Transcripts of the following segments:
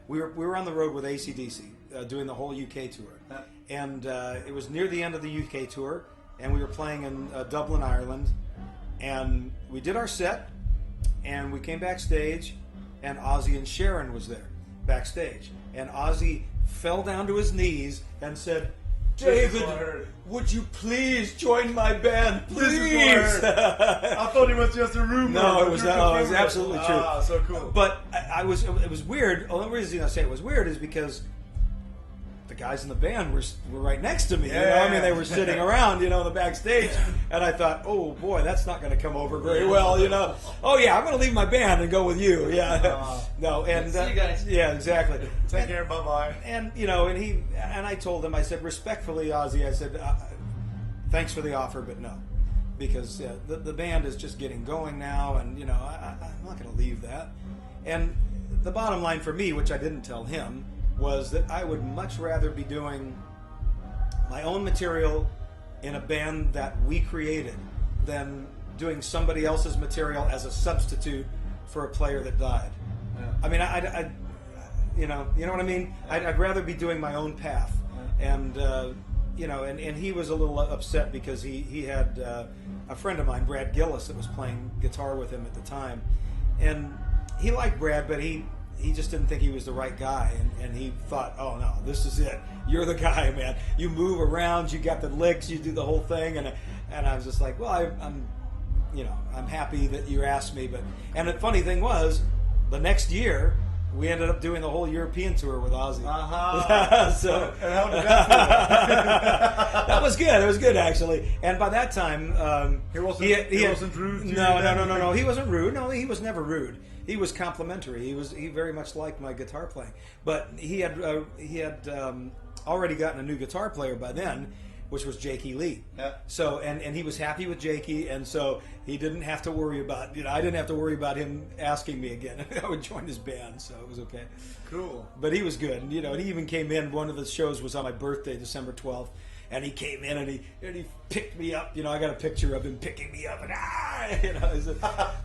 we were on the road with AC/DC doing the whole UK tour, and it was near the end of the UK tour, and we were playing in Dublin, Ireland, and we did our set, and we came backstage, and Ozzy and Sharon was there backstage, and Ozzy fell down to his knees and said, "David, would you please join my band, please?" I thought it was just a rumor. No, it was absolutely true. Ah, so cool. But it was weird. The only reason I say it was weird is because the guys in the band were right next to me. Yeah. You know? I mean, they were sitting around, in the backstage, and I thought, oh boy, that's not going to come over very well, Oh yeah, I'm going to leave my band and go with you. Yeah, no, and see you guys. Yeah, exactly. Take care, bye bye. And and I told him, I said respectfully, Ozzy, I said, thanks for the offer, but no, because the band is just getting going now, and I'm not going to leave that. And the bottom line for me, which I didn't tell him, was that I would much rather be doing my own material in a band that we created than doing somebody else's material as a substitute for a player that died. Yeah. I mean, I you know what I mean? I'd rather be doing my own path. And and he was a little upset because he had a friend of mine, Brad Gillis, that was playing guitar with him at the time, and he liked Brad, but he just didn't think he was the right guy, and he thought, oh no, this is it. You're the guy, man. You move around, you got the licks, you do the whole thing, and I was just like, well, I'm happy that you asked me, and the funny thing was, the next year we ended up doing the whole European tour with Ozzy. So and how did that feel? that was good. It was good actually. And by that time, he wasn't rude. To you No. He wasn't rude. No, he was never rude. He was complimentary. He very much liked my guitar playing. But he had already gotten a new guitar player by then, which was Jakey Lee. Yeah. So and he was happy with Jakey, and so he didn't have to worry about I didn't have to worry about him asking me again. I would join his band, so it was okay. Cool. But he was good, and and he even came in. One of the shows was on my birthday, December 12th. And he came in and he picked me up. I got a picture of him picking me up, and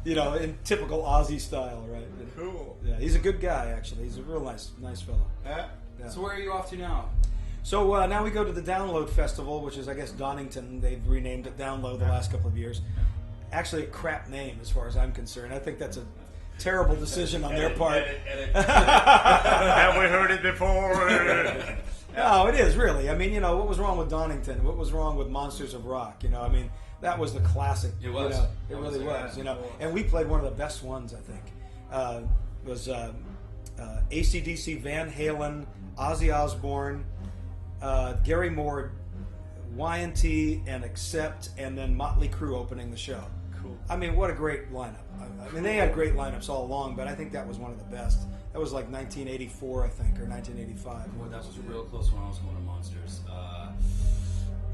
in typical Ozzy style, right? Cool. Yeah, he's a good guy actually. He's a real nice fellow. Yeah. So where are you off to now? So now we go to the Download Festival, which is I guess Donington. They've renamed it Download the last couple of years. Actually, a crap name as far as I'm concerned. I think that's a terrible decision on their part. Have we heard it before? No, it is really. I mean, what was wrong with Donington? What was wrong with Monsters of Rock? I mean, that was the classic. It was. It really was. And we played one of the best ones, I think. Was AC/DC, Van Halen, Ozzy Osbourne, Gary Moore, Y&T, and Accept, and then Motley Crue opening the show. Cool. I mean, what a great lineup. I mean, they had great lineups all along, but I think that was one of the best. That was like 1984, I think, or 1985. Well, that was a real close one. I was going to Monsters.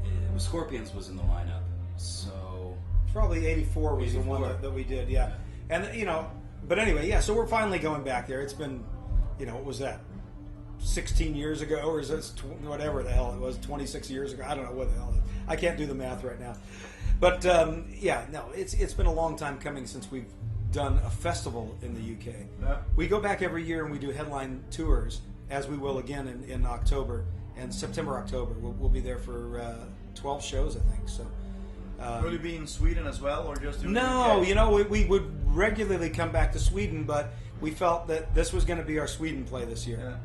It was Scorpions was in the lineup, so probably 84 was 84. the one that we did, yeah. And but anyway, yeah. So we're finally going back there. It's been, what was that? 16 years ago, or is this whatever the hell it was? 26 years ago. I don't know what the hell it is. I can't do the math right now. But it's been a long time coming since we've done a festival in the UK. Yeah. We go back every year and we do headline tours, as we will again in October and September, October. We'll be there for 12 shows, I think. So. Will you be in Sweden as well, or just in No, the UK? we would regularly come back to Sweden, but we felt that this was going to be our Sweden play this year.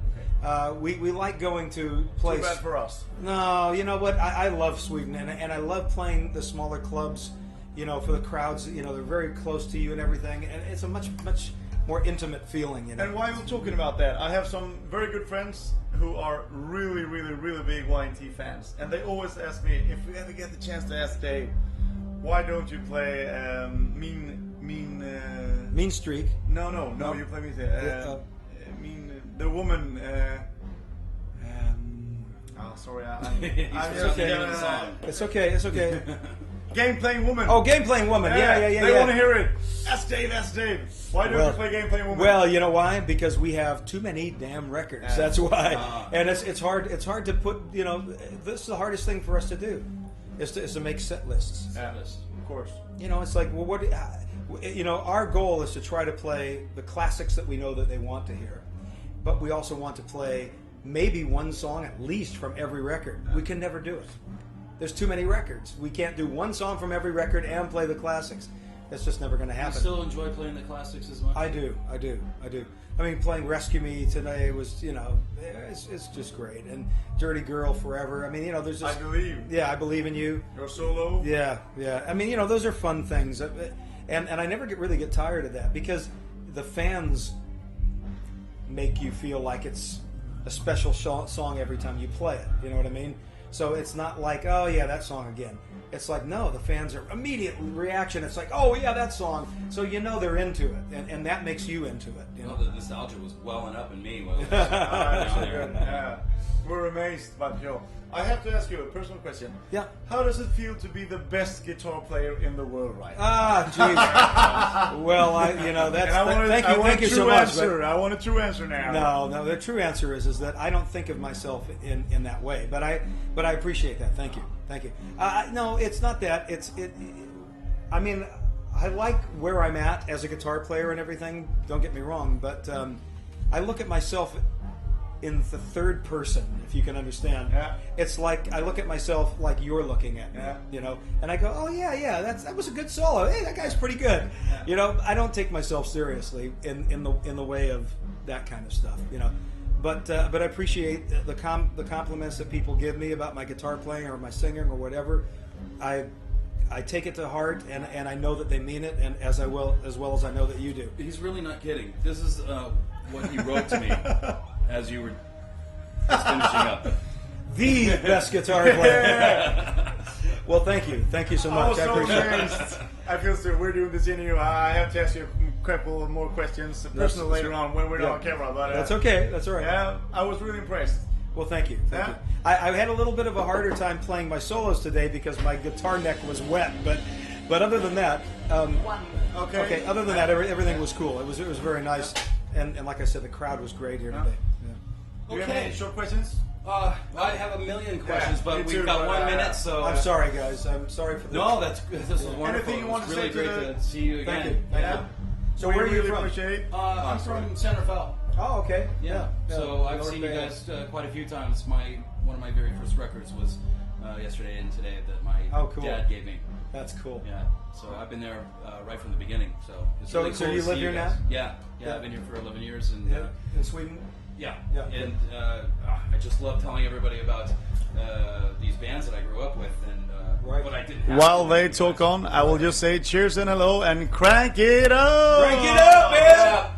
Yeah, okay. We like going to places. Too bad for us. No, you know what? I love Sweden, and I love playing the smaller clubs. For the crowds, they're very close to you and everything, and it's a much more intimate feeling. And while we're talking about that, I have some very good friends who are really, really, really big Y&T fans, and they always ask me if we ever get the chance to ask Dave, why don't you play Mean Streak. No, you play me the woman. Sorry, It's okay. It's okay. Game Playing Woman. Oh, Game Playing Woman. Yeah. They want to hear it. Ask Dave. Why don't you play Game Playing Woman? Well, you know why? Because we have too many damn records. That's why. And it's hard to put. This is the hardest thing for us to do, is to make set lists. Yeah, of course. It's like, well, what? Our goal is to try to play the classics that we know that they want to hear, but we also want to play maybe one song at least from every record. We can never do it. There's too many records. We can't do one song from every record and play the classics. That's just never going to You happen. still enjoy playing the classics as much? I do. I mean, playing Rescue Me today was, it's just great. And Dirty Girl Forever. I mean, there's just... I Believe. Yeah, I Believe in You. Your solo. Yeah. I mean, those are fun things. And I never really get tired of that because the fans make you feel like it's a special song every time you play it. You know what I mean? So it's not like, oh yeah, that song again. It's like, no, the fans are immediate reaction. It's like, oh yeah, that song. So they're into it, and that makes you into it. Well, the nostalgia was welling up in me. While Yeah. We're amazed by the show. I have to ask you a personal question. Yeah. How does it feel to be the best guitar player in the world right now? Ah, geez. Well, thank you so much. I want a true answer now. No. The true answer is that I don't think of myself in that way, but I appreciate that. Thank you. No, it's not that. I mean, I like where I'm at as a guitar player and everything. Don't get me wrong, but I look at myself in the third person, if you can understand. Yeah. It's like I look at myself like you're looking at me, and I go, oh yeah, that was a good solo. Hey, that guy's pretty good. Yeah. I don't take myself seriously in the way of that kind of stuff, But I appreciate the compliments that people give me about my guitar playing or my singing or whatever. I take it to heart, and I know that they mean it, and as well as I know that you do. He's really not kidding. This is what he wrote to me as you were just finishing up. The best guitar player. Well, thank you so much. I appreciate it. I feel so. We're doing this interview. I have to ask you a couple more questions, personal later on when we're not on camera. But that's okay. That's all right. Yeah, I was really impressed. Well, thank you. Thank you. I had a little bit of a harder time playing my solos today because my guitar neck was wet. But other than that, okay. Other than that, everything was cool. It was very nice, and like I said, the crowd was great here today. Yeah. Do you have any short questions? I have a million questions, but we've got 1 minute, so... I'm sorry, guys. I'm sorry for this. No, this is wonderful. Anything you want to really say great to see you again. Thank you. So where are you from? Appreciate. I'm from Santa Fe. Oh, okay. Yeah. So I've North seen you Bay. guys quite a few times. One of my very first records was yesterday and today that my cool. dad gave me. That's cool. Yeah. So I've been there right from the beginning. So it's really cool so you to live see here guys. now? Yeah. I've been here for 11 years and. In Sweden. Yeah. Yeah. And I just love telling everybody about these bands that I grew up with and what I didn't have. While they talk on, I will just say cheers and hello and crank it up! Crank it up, man!